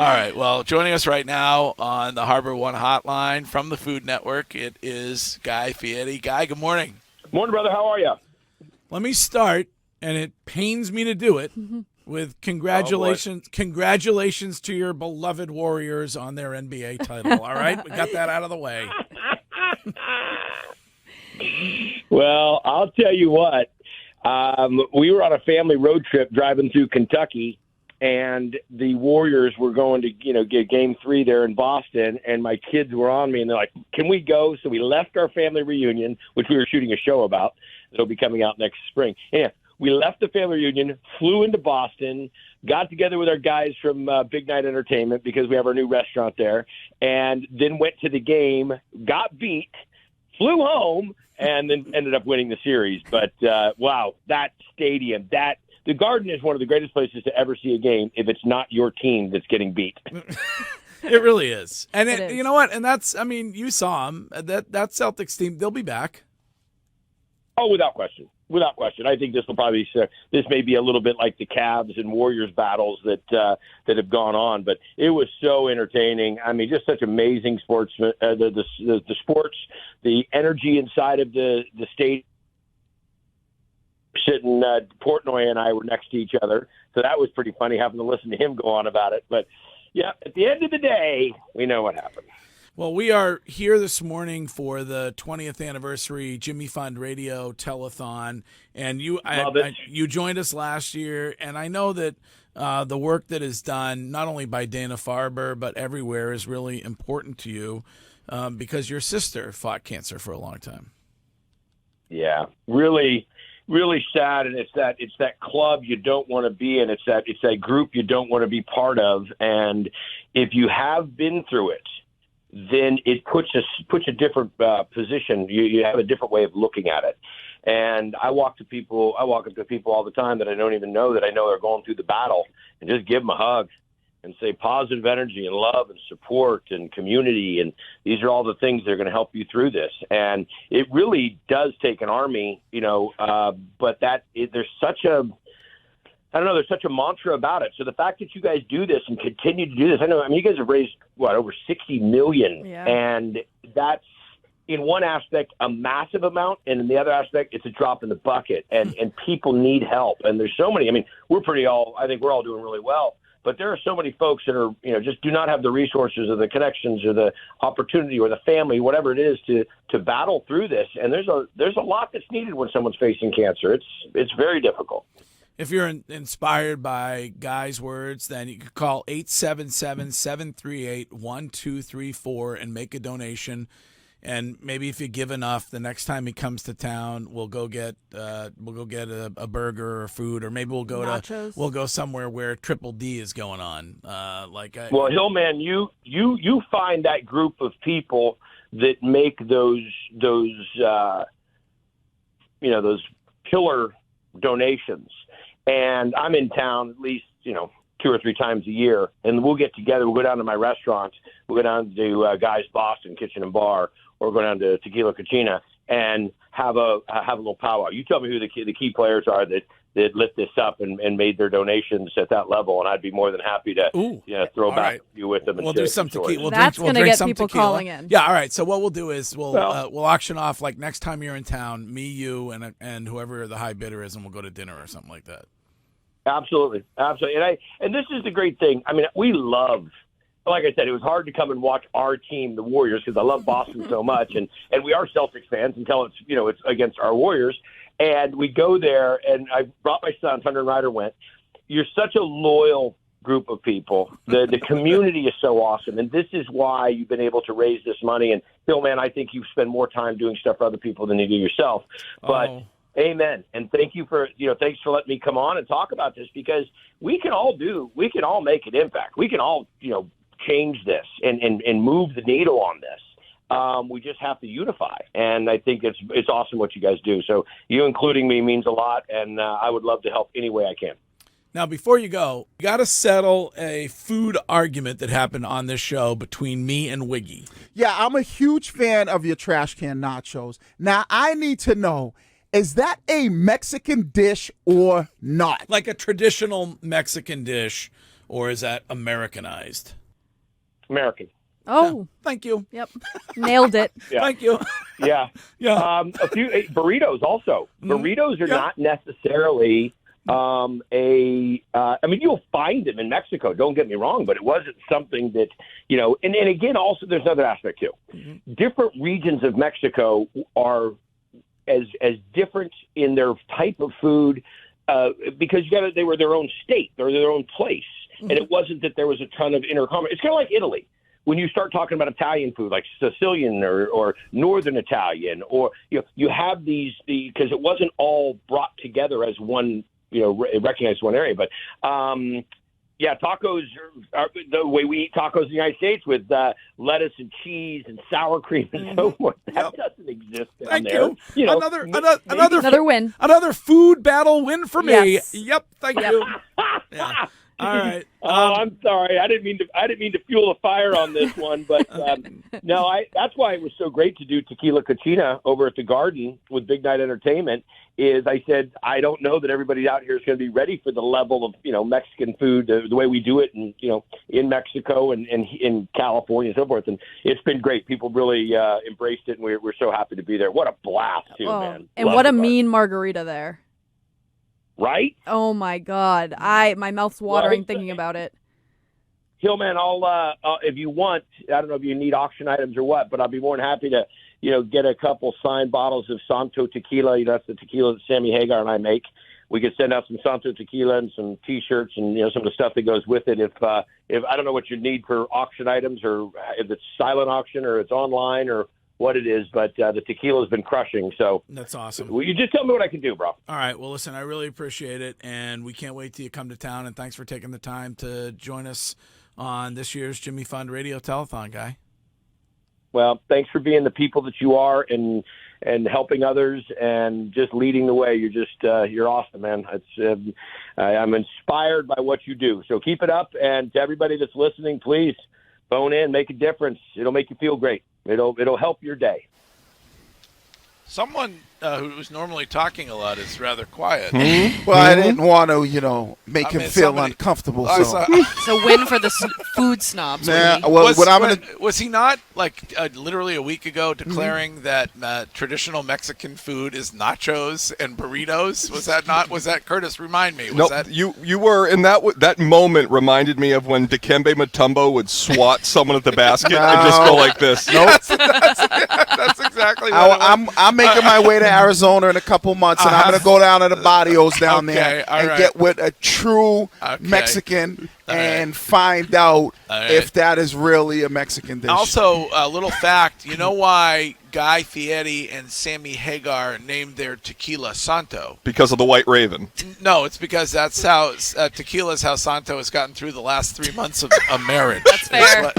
All right. Well, joining us right now on the Harbor One Hotline from the Food Network, it is Guy Fieri. Guy, good morning. Morning, brother. How are you? Let me start, and it pains me to do it, with congratulations. Congratulations to your beloved Warriors on their NBA title. All right, we got that out of the way. Well, I'll tell you what. We were on a family road trip driving through Kentucky, and the Warriors were going to, get Game 3 there in Boston, and my kids were on me, and they're like, "Can we go?" So we left our family reunion, which we were shooting a show about. It'll be coming out next spring. Yeah, we left the family reunion, flew into Boston, got together with our guys from Big Night Entertainment because we have our new restaurant there, and then went to the game, got beat, flew home, and then ended up winning the series. But, wow, that stadium, the Garden is one of the greatest places to ever see a game if it's not your team that's getting beat. It really is. And It is. You know what? And that's, you saw them. That Celtics team, they'll be back. Oh, without question. Without question. I think this may be a little bit like the Cavs and Warriors battles that have gone on, but it was so entertaining. I mean, just such amazing sportsmen. The sports, the energy inside of the state. Sitting, Portnoy and I were next to each other, so that was pretty funny having to listen to him go on about it. But yeah, at the end of the day, we know what happened. Well, we are here this morning for the 20th anniversary Jimmy Fund Radio Telethon, and you joined us last year, and I know that the work that is done not only by Dana-Farber but everywhere is really important to you because your sister fought cancer for a long time. Yeah, really sad, and it's that club you don't want to be in. It's that group you don't want to be part of, and if you have been through it, then it puts a different position. You have a different way of looking at it. And I walk up to people all the time that I don't even know are going through the battle, and just give them a hug and say positive energy and love and support and community. And these are all the things that are going to help you through this. And it really does take an army, but there's such a mantra about it. So the fact that you guys do this and continue to do this, you guys have raised over $60 million, and that's in one aspect a massive amount, and in the other aspect it's a drop in the bucket. And people need help, and there's so many. I think we're all doing really well, but there are so many folks that are just do not have the resources or the connections or the opportunity or the family, whatever it is, to battle through this. And there's a lot that's needed when someone's facing cancer. It's very difficult. If you're inspired by Guy's words, then you can call 877-738-1234 and make a donation. And maybe if you give enough, the next time he comes to town, we'll go get a burger or food, or maybe we'll go somewhere where Triple D is going on. Hillman, you find that group of people that make those killer donations. And I'm in town at least, 2 or 3 times a year, and we'll get together. We'll go down to my restaurant. We'll go down to Guy's Boston Kitchen and Bar, or go down to Tequila Cucina and have a little powwow. You tell me who the key players are that lit this up and made their donations at that level, and I'd be more than happy to throw back a few with them. We'll do some tequila. That's going to get people calling in. Yeah, all right. So what we'll do is we'll auction off, like, next time you're in town, me, you, and whoever the high bidder is, and we'll go to dinner or something like that. Absolutely. And this is the great thing. We love, like I said, it was hard to come and watch our team, the Warriors, because I love Boston so much, and we are Celtics fans until it's against our Warriors. And we go there, and I brought my son, Thunder and Ryder went. You're such a loyal group of people. The community is so awesome, and this is why you've been able to raise this money. And Phil, man, I think you spend more time doing stuff for other people than you do yourself. But amen. And thanks for letting me come on and talk about this, because we can all make an impact. We can all, change this and move the needle on this. We just have to unify. And I think it's awesome what you guys do. So you including me means a lot, and I would love to help any way I can. Now, before you go, you got to settle a food argument that happened on this show between me and Wiggy. Yeah, I'm a huge fan of your trash can nachos. Now, I need to know, is that a Mexican dish or not? Like a traditional Mexican dish, or is that Americanized? American. Oh, thank you. Yep, nailed it. Yeah. Thank you. Yeah. Yeah. A few burritos also. Burritos are not necessarily I mean, you'll find them in Mexico, don't get me wrong, but it wasn't something that, and again, also there's another aspect too. Mm-hmm. Different regions of Mexico are as different in their type of food because they were their own state, they're their own place. Mm-hmm. And it wasn't that there was a ton of intercompetition. It's kind of like Italy. When you start talking about Italian food, like Sicilian or Northern Italian, or you have these because it wasn't all brought together as one, recognized one area. But tacos are the way we eat tacos in the United States with lettuce and cheese and sour cream and so forth. That doesn't exist down there. You. Another win. Another food battle win for me. Yes. Yep. Thank you. Yeah. All right. I'm sorry. I didn't mean to fuel a fire on this one, but no. That's why it was so great to do Tequila Cochina over at the Garden with Big Night Entertainment. Is I said I don't know that everybody out here is going to be ready for the level of Mexican food the way we do it, and in Mexico and in California and so forth. And it's been great. People really embraced it, and we're so happy to be there. What a blast, too, man! And what a mean margarita there. Right? Oh my God! My mouth's watering thinking about it. Hillman, I'll if you want, I don't know if you need auction items or what, but I'll be more than happy to get a couple signed bottles of Santo Tequila. That's the tequila that Sammy Hagar and I make. We could send out some Santo Tequila and some T-shirts and some of the stuff that goes with it. If I don't know what you need for auction items, or if it's silent auction or it's online or what it is, but the tequila has been crushing. So that's awesome. You just tell me what I can do, bro. All right. Well, listen, I really appreciate it, and we can't wait till you come to town. And thanks for taking the time to join us on this year's Jimmy Fund Radio Telethon, Guy. Well, thanks for being the people that you are and helping others and just leading the way. You're awesome, man. I'm inspired by what you do. So keep it up. And to everybody that's listening, please phone in, make a difference. It'll make you feel great. It'll help your day. Someone who's normally talking a lot is rather quiet. Mm-hmm. Well, I didn't want to, make him feel uncomfortable. So. It's a win for the food snobs. Was he not literally a week ago declaring that traditional Mexican food is nachos and burritos? Was that not? Was that Curtis? Remind me. No, you were in that moment. Reminded me of when Dikembe Mutombo would swat someone at the basket and just go like this. Nope. That's exactly what I'm making my way to Arizona in a couple months, and I'm going to go down to the barrios down there and get with a true Mexican and find out if that is really a Mexican dish. Also, a little fact, you know why Guy Fieri and Sammy Hagar named their tequila Santo? Because of the White Raven. No, it's because that's how tequila is how Santo has gotten through the last 3 months of a marriage. That's fair.